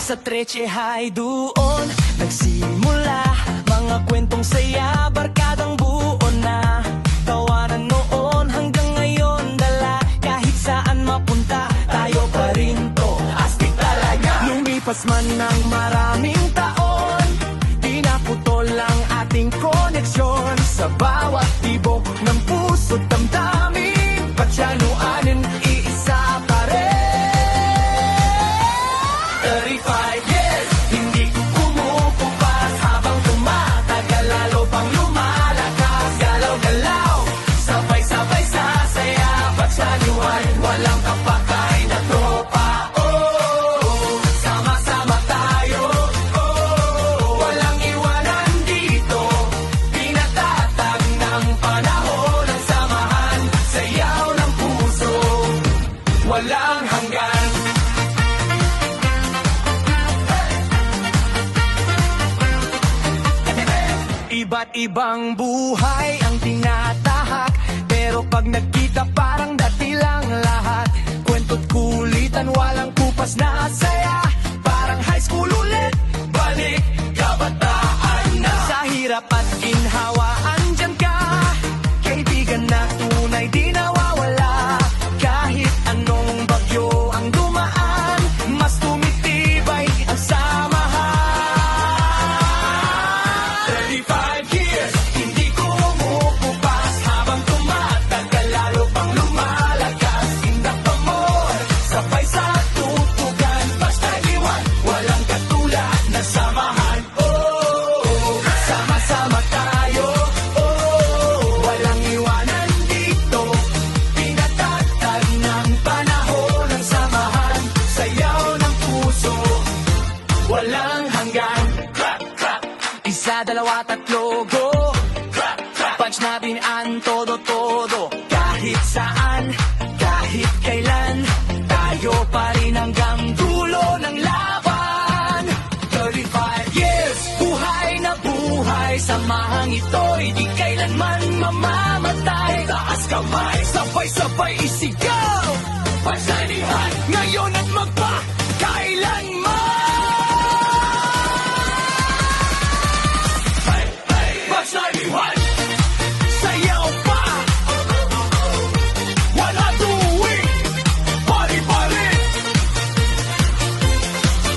Sa Treche High doon nagsimula, mga kwentong saya, barkadang buo na. Tawanan noon hanggang ngayon dala, kahit saan mapunta, tayo pa rin to, astig talaga. Lumipas man ng maraming taon, di naputol ang ating koneksyon. Sa bawat tibok ng puso't damdamin, patyanuanin, iisa pa rin. 35 years, hindi ko kumukupas, habang tumatagal lalo pang lumalakas. Galaw-galaw, sabay-sabay sa saya, patyanuan, walang kapatay na tropa. Oh, sama-sama tayo, oh, walang iwanan dito. Pinatatag ng panahon ang samahan, sayaw ng puso, walang hanggan. Iba't ibang buhay ang tinatahak, pero pag nagkita parang dati lang lahat. Kwento't kulitan, walang kupas na saya, parang high school ulit, balik kabataan na. Sa hirap at ginhawa, andyan ka, kaibigan na tunay di nawawala. Kahit anong bagyo ang dumaan, mas tumitibay ang samahan. 35 years, hindi ko umuupas, habang tumatagal lalo pang lumalakas. Indak pamor, sabay sa tutugan, basta iwan, walang katulad na samahan. Oh, sama-sama tayo, oh, walang iwanan dito. Pinatatag ng panahon ang samahan, sayaw ng puso, walang hanggan. Crack, crack, isa, dalawa, tatlo, go. Crack, crack, punch natin ang todo-todo. Kahit saan, kahit kailan, tayo pa rin hanggang dulo ng laban. 35 years, buhay na buhay, samahang ito'y di kailanman mamamatay. Taas kamay, sabay-sabay isigaw, pagsalihan, ngayon